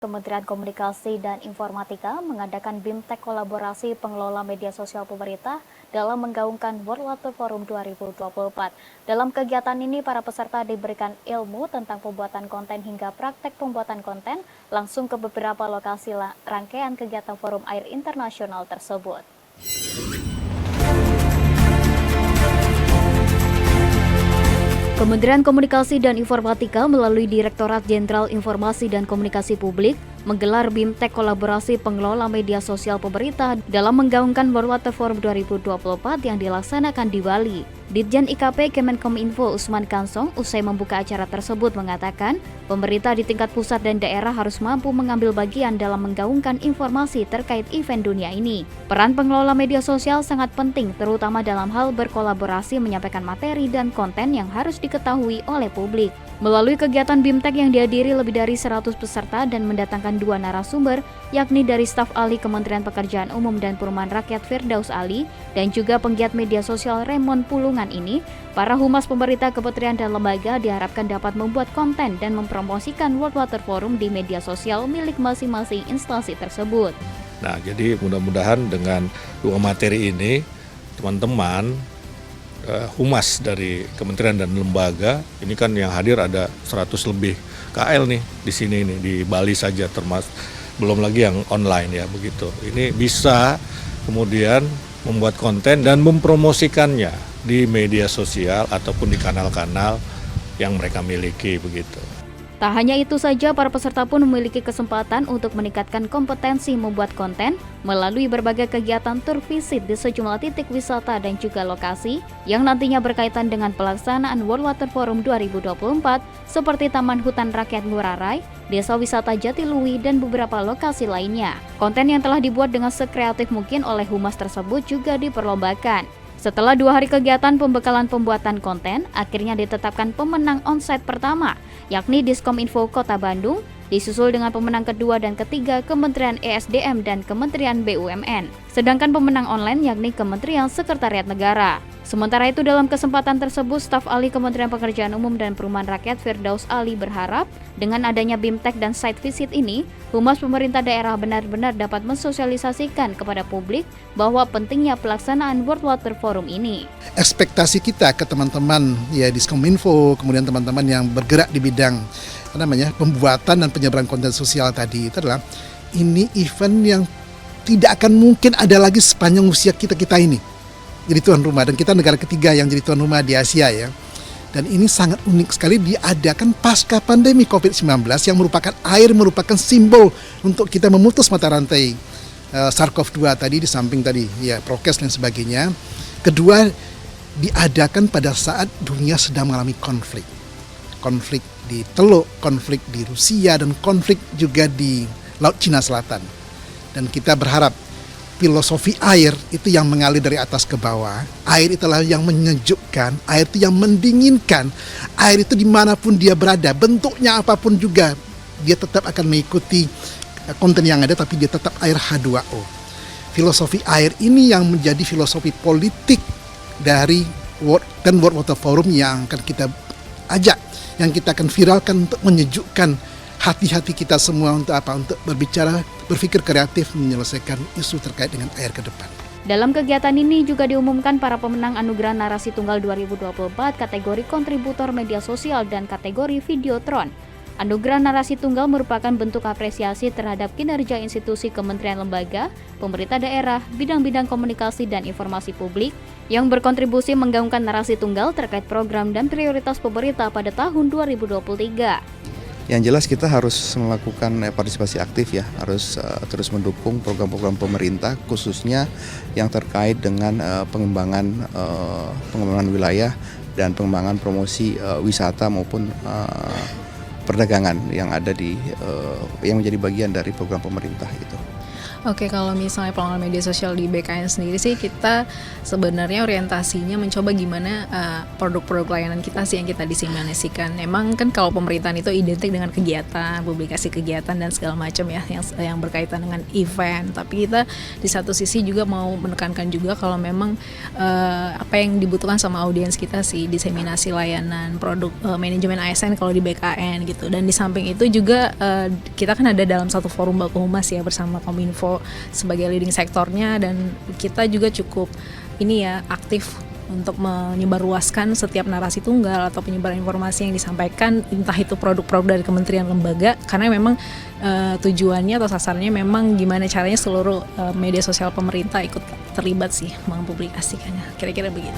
Kementerian Komunikasi dan Informatika mengadakan BIMTEK kolaborasi pengelola media sosial pemerintah dalam menggaungkan World Water Forum 2024. Dalam kegiatan ini, para peserta diberikan ilmu tentang pembuatan konten hingga praktek pembuatan konten langsung ke beberapa lokasi rangkaian kegiatan Forum Air Internasional tersebut. Kementerian Komunikasi dan Informatika melalui Direktorat Jenderal Informasi dan Komunikasi Publik menggelar BIMTEK kolaborasi pengelola media sosial pemerintah dalam menggaungkan World Water Forum 2024 yang dilaksanakan di Bali. Ditjen IKP Kemenkominfo Usman Kansong usai membuka acara tersebut mengatakan, pemerintah di tingkat pusat dan daerah harus mampu mengambil bagian dalam menggaungkan informasi terkait event dunia ini. Peran pengelola media sosial sangat penting, terutama dalam hal berkolaborasi menyampaikan materi dan konten yang harus diketahui oleh publik. Melalui kegiatan BIMTEK yang dihadiri lebih dari 100 peserta dan mendatangkan 2 narasumber, yakni dari staf ahli Kementerian Pekerjaan Umum dan Perumahan Rakyat Firdaus Ali dan juga penggiat media sosial Raymond Pulungan ini, para humas pemerintah, kementerian dan lembaga diharapkan dapat membuat konten dan mempromosikan World Water Forum di media sosial milik masing-masing instansi tersebut. Nah, jadi mudah-mudahan dengan 2 materi ini, teman-teman humas dari kementerian dan lembaga, ini kan yang hadir ada 100 lebih KL nih di sini nih, di Bali saja termasuk, belum lagi yang online ya begitu. Ini bisa kemudian membuat konten dan mempromosikannya di media sosial ataupun di kanal-kanal yang mereka miliki begitu. Tak hanya itu saja, para peserta pun memiliki kesempatan untuk meningkatkan kompetensi membuat konten melalui berbagai kegiatan tur visit di sejumlah titik wisata dan juga lokasi yang nantinya berkaitan dengan pelaksanaan World Water Forum 2024 seperti Taman Hutan Rakyat Ngurah Rai, Desa Wisata Jatiluwi, dan beberapa lokasi lainnya. Konten yang telah dibuat dengan sekreatif mungkin oleh humas tersebut juga diperlombakan. Setelah 2 hari kegiatan pembekalan pembuatan konten, akhirnya ditetapkan pemenang onsite pertama, yakni Diskominfo Kota Bandung, disusul dengan pemenang kedua dan ketiga Kementerian ESDM dan Kementerian BUMN. Sedangkan pemenang online yakni Kementerian Sekretariat Negara. Sementara itu, dalam kesempatan tersebut, staf ahli Kementerian Pekerjaan Umum dan Perumahan Rakyat Firdaus Ali berharap dengan adanya BIMTEK dan site visit ini, humas pemerintah daerah benar-benar dapat mensosialisasikan kepada publik bahwa pentingnya pelaksanaan World Water Forum ini. Ekspektasi kita ke teman-teman ya Diskominfo, kemudian teman-teman yang bergerak di bidang pembuatan dan penyebaran konten sosial tadi, itu adalah ini event yang tidak akan mungkin ada lagi sepanjang usia kita ini jadi tuan rumah, dan kita negara ketiga yang jadi tuan rumah di Asia ya. Dan ini sangat unik sekali diadakan pasca pandemi COVID-19 yang merupakan simbol untuk kita memutus mata rantai SARS-CoV-2 tadi, di samping tadi ya prokes dan sebagainya. Kedua, diadakan pada saat dunia sedang mengalami konflik di Teluk, konflik di Rusia, dan konflik juga di Laut Cina Selatan. Dan kita berharap filosofi air itu yang mengalir dari atas ke bawah. Air itulah yang menyejukkan, air itu yang mendinginkan, air itu dimanapun dia berada, bentuknya apapun juga, dia tetap akan mengikuti konten yang ada, tapi dia tetap air H2O. Filosofi air ini yang menjadi filosofi politik dari World Water Forum yang akan kita ajak, yang kita akan viralkan untuk menyejukkan hati-hati kita semua untuk Untuk berpikir kreatif menyelesaikan isu terkait dengan air ke depan. Dalam kegiatan ini juga diumumkan para pemenang Anugerah Narasi Tunggal 2024 kategori kontributor media sosial dan kategori Videotron. Anugerah Narasi Tunggal merupakan bentuk apresiasi terhadap kinerja institusi kementerian lembaga, pemerintah daerah, bidang-bidang komunikasi dan informasi publik yang berkontribusi menggaungkan narasi tunggal terkait program dan prioritas pemerintah pada tahun 2023. Yang jelas kita harus melakukan partisipasi aktif ya, harus terus mendukung program-program pemerintah khususnya yang terkait dengan pengembangan wilayah dan pengembangan promosi wisata maupun perdagangan yang ada yang menjadi bagian dari program pemerintah itu. Oke, kalau misalnya pengelolaan media sosial di BKN sendiri sih, kita sebenarnya orientasinya mencoba gimana produk-produk layanan kita sih yang kita diseminasikan. Memang kan kalau pemerintahan itu identik dengan kegiatan, publikasi kegiatan dan segala macam ya yang berkaitan dengan event. Tapi kita di satu sisi juga mau menekankan juga kalau memang apa yang dibutuhkan sama audiens kita sih, diseminasi layanan produk manajemen ASN kalau di BKN gitu. Dan di samping itu juga kita kan ada dalam satu forum baku humas ya bersama Kominfo sebagai leading sektornya, dan kita juga cukup aktif untuk menyebarluaskan setiap narasi tunggal atau penyebaran informasi yang disampaikan, entah itu produk-produk dari kementerian lembaga, karena memang tujuannya atau sasarannya memang gimana caranya seluruh media sosial pemerintah ikut terlibat sih mempublikasikannya, kira-kira begitu.